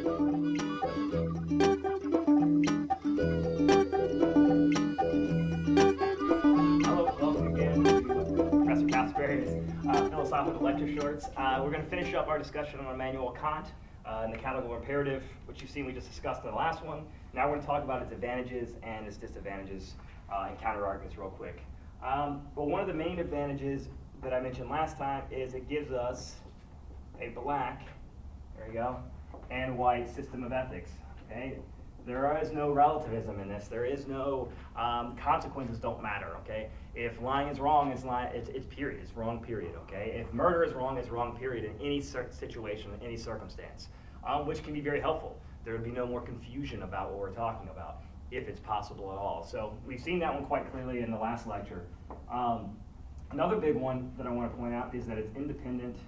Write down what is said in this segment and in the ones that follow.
Hello, welcome again to Professor Castleberry's philosophical lecture shorts. We're going to finish up our discussion on Immanuel Kant and the categorical imperative, which you've seen we just discussed in the last one. Now we're going to talk about its advantages and its disadvantages and counter-arguments real quick. Well, one of the main advantages that I mentioned last time is it gives us a black, there you go, and white system of ethics. Okay? There is no relativism in this. There is no consequences don't matter. Okay, if lying is wrong, it's period. It's wrong. Period. Okay, if murder is wrong. Period. In any situation, in any circumstance, which can be very helpful. There would be no more confusion about what we're talking about, if it's possible at all. So we've seen that one quite clearly in the last lecture. Another big one that I want to point out is that it's independent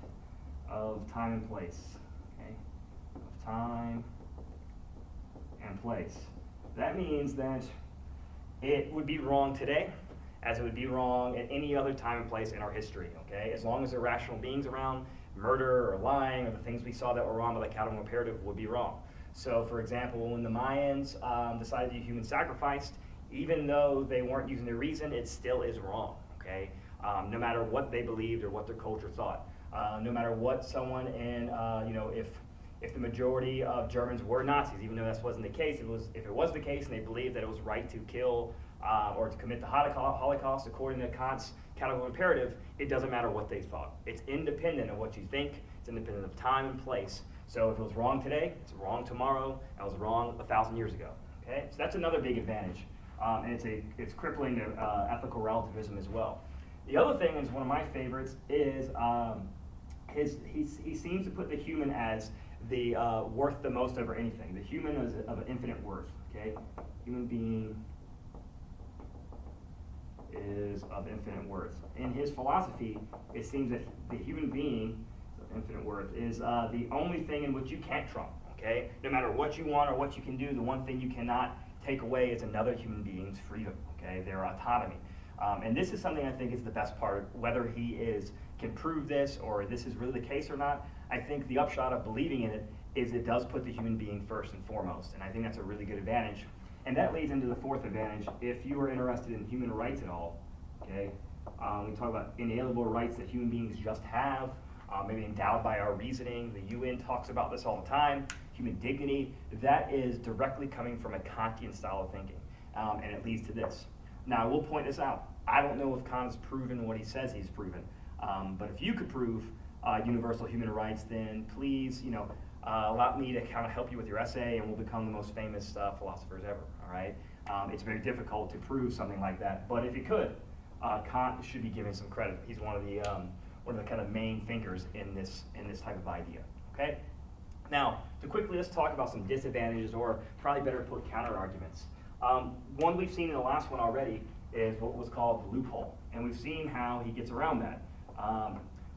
of time and place. Okay, of time and place. That means that it would be wrong today as it would be wrong at any other time and place in our history, okay? As long as there are rational beings around, murder or lying or the things we saw that were wrong by the categorical imperative would be wrong. So for example, when the Mayans decided to do human sacrifice, even though they weren't using their reason, it still is wrong, okay? No matter what they believed or what their culture thought. No matter what someone in, if the majority of Germans were Nazis, even though that wasn't the case, if it was the case and they believed that it was right to kill or to commit the Holocaust according to Kant's categorical imperative, it doesn't matter what they thought. It's independent of what you think. It's independent of time and place. So if it was wrong today, it's wrong tomorrow, and it was wrong 1,000 years ago. Okay, so that's another big advantage, and it's crippling to ethical relativism as well. The other thing is one of my favorites is he seems to put the human as the worth the most over anything. The human is of infinite worth. Okay, human being is of infinite worth. In his philosophy, it seems that the human being of infinite worth is the only thing in which you can't trump. Okay, no matter what you want or what you can do, the one thing you cannot take away is another human being's freedom. Okay, their autonomy. And this is something I think is the best part. Whether he can prove this or this is really the case or not, I think the upshot of believing in it is it does put the human being first and foremost, and I think that's a really good advantage. And that leads into the fourth advantage. If you are interested in human rights at all, okay, we talk about inalienable rights that human beings just have, maybe endowed by our reasoning. The UN talks about this all the time. Human dignity, that is directly coming from a Kantian style of thinking, and it leads to this. Now, I will point this out. I don't know if Kant has proven what he says he's proven, but if you could prove universal human rights, then please, allow me to kind of help you with your essay, and we'll become the most famous philosophers ever. All right? It's very difficult to prove something like that, but if you could, Kant should be given some credit. He's one of the kind of main thinkers in this type of idea. Okay? Now, to quickly let's talk about some disadvantages, or probably better put counter arguments. One we've seen in the last one already is what was called the loophole, and we've seen how he gets around that.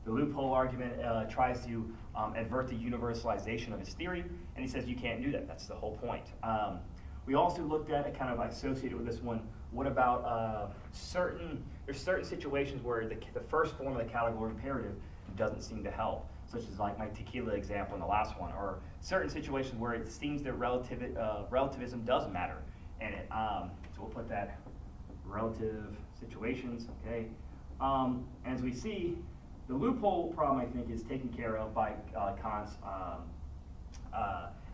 The loophole argument tries to advert the universalization of his theory, and he says you can't do that. That's the whole point. We also looked at it kind of associated with this one. What about there's certain situations where the first form of the categorical imperative doesn't seem to help, such as like my tequila example in the last one, or certain situations where it seems that relativism does matter. And so we'll put that relative situations, okay? As we see, the loophole problem, I think, is taken care of by Kant's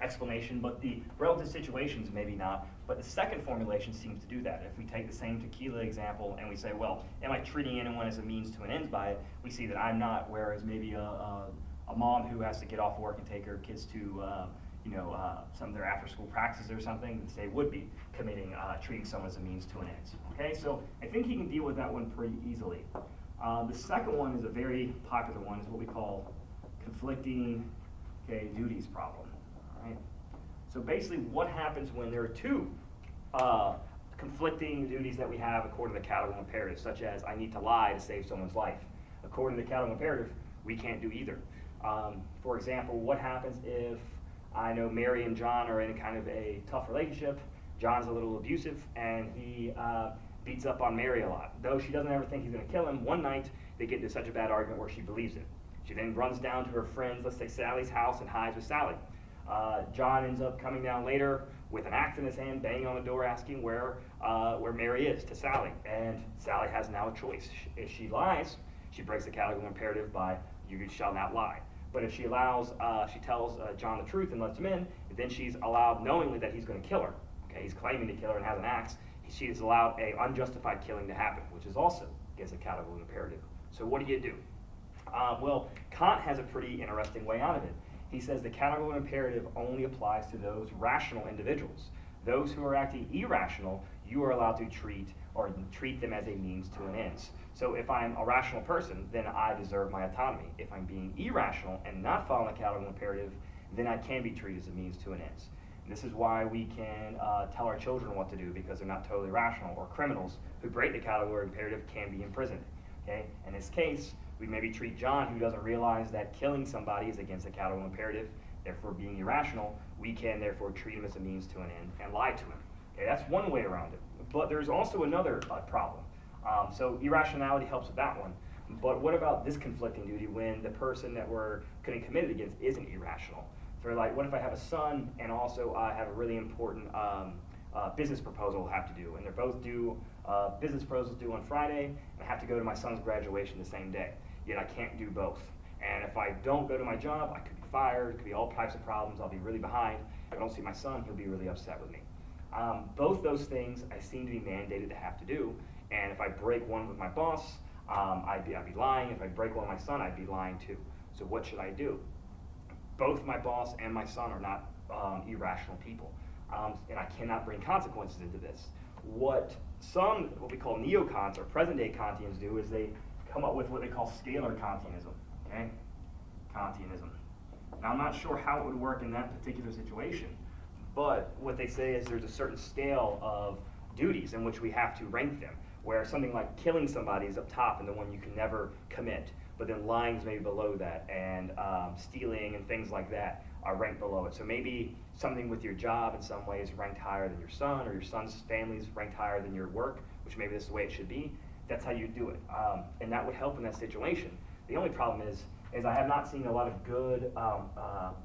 explanation, but the relative situations maybe not. But the second formulation seems to do that. If we take the same tequila example and we say, well, am I treating anyone as a means to an end by it? We see that I'm not, whereas maybe a mom who has to get off work and take her kids to some of their after-school practices or something, they would be treating someone as a means to an end. Okay, so I think he can deal with that one pretty easily. The second one is a very popular one, is what we call conflicting duties problem. All right. So basically, what happens when there are two conflicting duties that we have according to the categorical imperative, such as I need to lie to save someone's life. According to the categorical imperative, we can't do either. For example, what happens if I know Mary and John are in kind of a tough relationship? John's a little abusive, and he beats up on Mary a lot. Though she doesn't ever think he's going to kill him, one night they get into such a bad argument where she believes it. She then runs down to her friend's, let's say Sally's house, and hides with Sally. John ends up coming down later with an axe in his hand, banging on the door, asking where Mary is to Sally. And Sally has now a choice. If she lies, she breaks the categorical imperative by "you shall not lie." But if she tells John the truth and lets him in, then she's allowed knowingly that he's going to kill her. Okay, he's claiming to kill her and has an axe. She is allowed a unjustified killing to happen, which is also against the categorical imperative. So what do you do? Well, Kant has a pretty interesting way out of it. He says the categorical imperative only applies to those rational individuals. Those who are acting irrational, you are allowed to treat them as a means to an end. So if I'm a rational person, then I deserve my autonomy. If I'm being irrational and not following the categorical imperative, then I can be treated as a means to an end. And this is why we can tell our children what to do, because they're not totally rational, or criminals who break the categorical imperative can be imprisoned. Okay? In this case, we maybe treat John, who doesn't realize that killing somebody is against the categorical imperative, therefore being irrational. We can therefore treat him as a means to an end and lie to him. Okay, that's one way around it. But there's also another problem. So irrationality helps with that one. But what about this conflicting duty when the person that we're getting committed against isn't irrational? So like, what if I have a son and also I have a really important business proposal I have to do, and they're both due, business proposals due on Friday, and I have to go to my son's graduation the same day. Yet I can't do both. And if I don't go to my job, I could be fired, it could be all types of problems, I'll be really behind. If I don't see my son, he'll be really upset with me. Both those things I seem to be mandated to have to do, and if I break one with my boss, I'd be lying. If I break one with my son, I'd be lying too. So what should I do? Both my boss and my son are not irrational people, and I cannot bring consequences into this. What we call neo-Kants or present-day Kantians do is they come up with what they call Scalar Kantianism. Okay, Kantianism. Now I'm not sure how it would work in that particular situation, but what they say is there's a certain scale of duties in which we have to rank them, where something like killing somebody is up top and the one you can never commit, but then lying is maybe below that, and stealing and things like that are ranked below it. So maybe something with your job in some way is ranked higher than your son, or your son's family is ranked higher than your work, which maybe this is the way it should be. That's how you do it, and that would help in that situation. The only problem is I have not seen a lot of good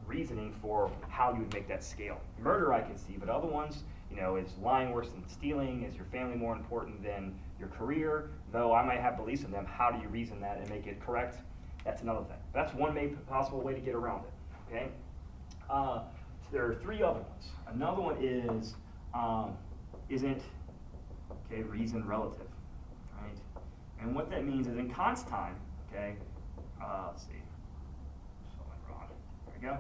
reasoning for how you would make that scale. Murder I can see, but other ones, is lying worse than stealing? Is your family more important than your career? Though I might have beliefs in them, how do you reason that and make it correct? That's another thing. That's one possible way to get around it. Okay. So there are three other ones. Another one is isn't reason relative, right? And what that means is in Kant's time, okay. Let's see. Something wrong. There we go.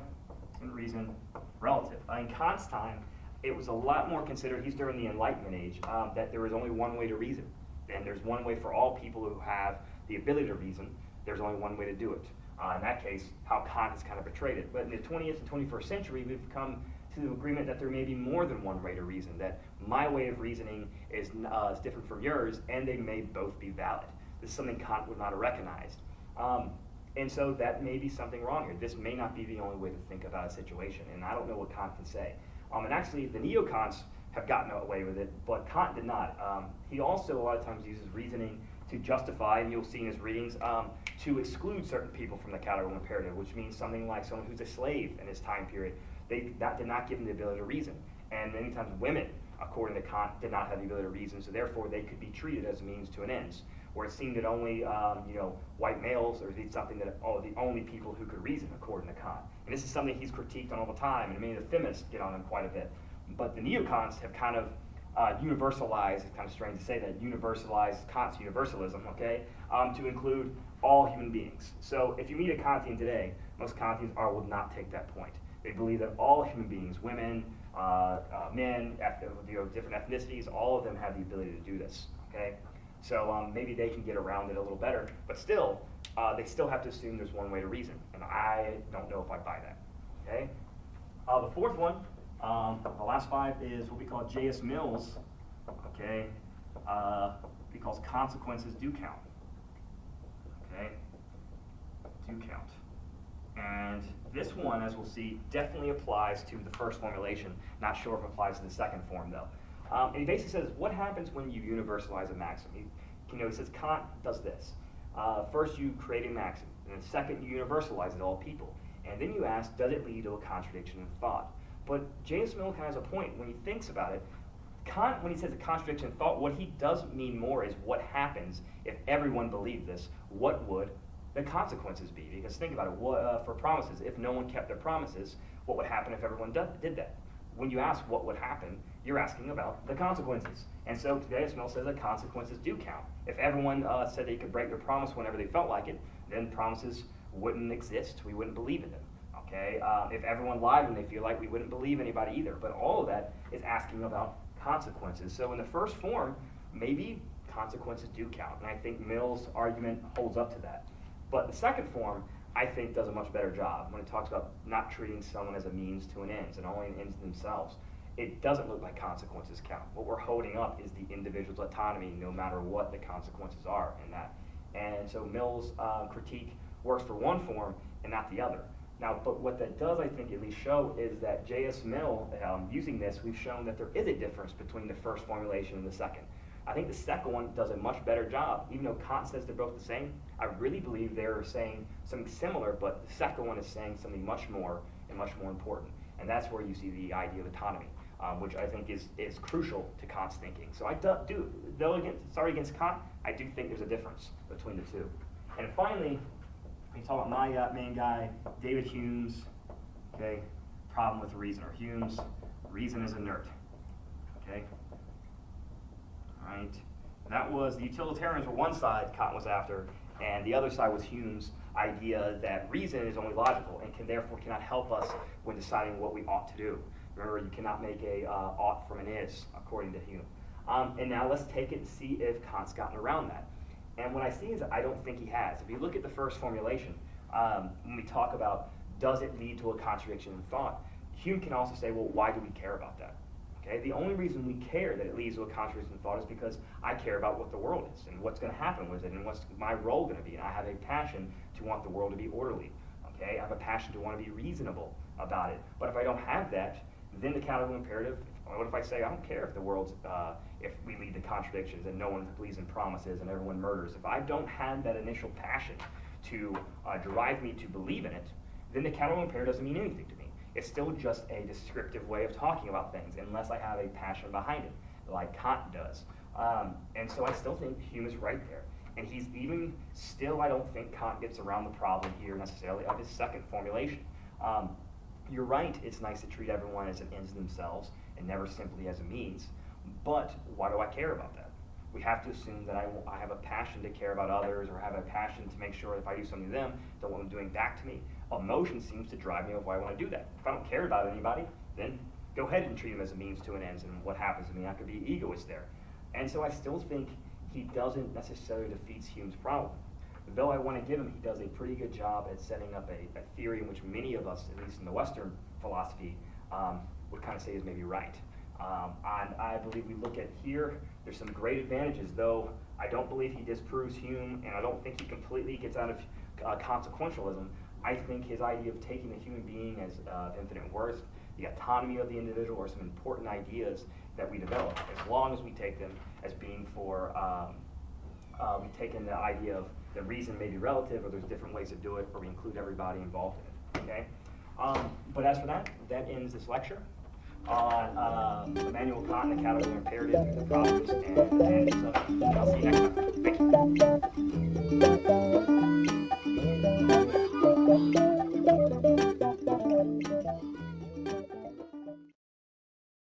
Isn't reason relative? In Kant's time, it was a lot more considered, he's during the Enlightenment age, that there was only one way to reason. And there's one way for all people who have the ability to reason. There's only one way to do it. In that case, how Kant has kind of portrayed it. But in the 20th and 21st century, we've come to the agreement that there may be more than one way to reason, that my way of reasoning is different from yours, and they may both be valid. This is something Kant would not have recognized. And so that may be something wrong here. This may not be the only way to think about a situation, and I don't know what Kant can say. And actually, the neo-Kants have gotten away with it, but Kant did not. He also a lot of times uses reasoning to justify, and you'll see in his readings, to exclude certain people from the categorical imperative, which means something like someone who's a slave in his time period. That did not give them the ability to reason. And many times women, according to Kant, did not have the ability to reason, so therefore they could be treated as a means to an end. Where it seemed that only white males or something that the only people who could reason, according to Kant. And this is something he's critiqued on all the time, and many of the feminists get on him quite a bit. But the neo-Kants have kind of universalized, it's kind of strange to say that, universalized Kant's universalism, okay, to include all human beings. So if you meet a Kantian today, most Kantians will not take that point. They believe that all human beings, women, men, different ethnicities, all of them have the ability to do this, okay? So maybe they can get around it a little better, but still, they still have to assume there's one way to reason, and I don't know if I buy that, okay? The fourth one, the last five, is what we call J.S. Mills, okay, because consequences do count, okay, do count. And this one, as we'll see, definitely applies to the first formulation. Not sure if it applies to the second form, though. And he basically says, what happens when you universalize a maxim? He says Kant does this. First, you create a maxim, and then second, you universalize it to all people. And then you ask, does it lead to a contradiction in thought? But J.S. Mill kind of has a point when he thinks about it. Kant, when he says a contradiction in thought, what he does mean more is what happens if everyone believed this. What would the consequences be? Because think about it, for promises, if no one kept their promises, what would happen if everyone did that? When you ask what would happen, you're asking about the consequences. And so J.S. Mill says that consequences do count. If everyone said they could break their promise whenever they felt like it, then promises wouldn't exist. We wouldn't believe in them. Okay? If everyone lied when they feel like, we wouldn't believe anybody either. But all of that is asking about consequences. So in the first form, maybe consequences do count. And I think Mill's argument holds up to that. But the second form, I think, does a much better job when it talks about not treating someone as a means to an end and only an end to themselves. It doesn't look like consequences count. What we're holding up is the individual's autonomy, no matter what the consequences are in that. And so Mill's critique works for one form and not the other. Now, but what that does, I think, at least show is that J.S. Mill, using this, we've shown that there is a difference between the first formulation and the second. I think the second one does a much better job. Even though Kant says they're both the same, I really believe they're saying something similar, but the second one is saying something much more and much more important. And that's where you see the idea of autonomy, which I think is crucial to Kant's thinking. So I do, though against Kant, I do think there's a difference between the two. And finally, we talk about my main guy, David Hume's problem with reason, or Hume's reason is inert. Okay? All right. That was the utilitarians were one side Kant was after, and the other side was Hume's idea that reason is only logical and therefore cannot help us when deciding what we ought to do. Remember, you cannot make a ought from an is, according to Hume. And now let's take it and see if Kant's gotten around that. And what I see is that I don't think he has. If you look at the first formulation, when we talk about does it lead to a contradiction in thought, Hume can also say, well, why do we care about that? Okay, the only reason we care that it leads to a contradiction in thought is because I care about what the world is and what's going to happen with it and what's my role going to be. And I have a passion to want the world to be orderly. Okay, I have a passion to want to be reasonable about it. But if I don't have that, then the categorical imperative, what if I say I don't care if the world's, if we lead to contradictions and no one believes in promises and everyone murders. If I don't have that initial passion to drive me to believe in it, then the categorical imperative doesn't mean anything to me. It's still just a descriptive way of talking about things unless I have a passion behind it, like Kant does. And so I still think Hume is right there. And he's even still, I don't think Kant gets around the problem here necessarily of his second formulation. You're right, it's nice to treat everyone as an end to themselves and never simply as a means, but why do I care about that? We have to assume that I have a passion to care about others, or have a passion to make sure if I do something to them, don't want them doing back to me. Emotion seems to drive me of why I want to do that. If I don't care about anybody, then go ahead and treat them as a means to an end, and what happens to me, I could be egoist there. And so I still think he doesn't necessarily defeat Hume's problem. Though I want to give him, he does a pretty good job at setting up a theory in which many of us, at least in the Western philosophy, would kind of say is maybe right. And I believe we look at here, there's some great advantages, though I don't believe he disproves Hume, and I don't think he completely gets out of consequentialism. I think his idea of taking the human being as infinite worth, the autonomy of the individual, are some important ideas that we develop, as long as we take them as being for, we've taken the idea of the reason may be relative, or there's different ways to do it, or we include everybody involved in it, okay? But as for that ends this lecture on Immanuel Kant and the categorical imperative, the problems and advantages of it. I'll see you next time. Thank you.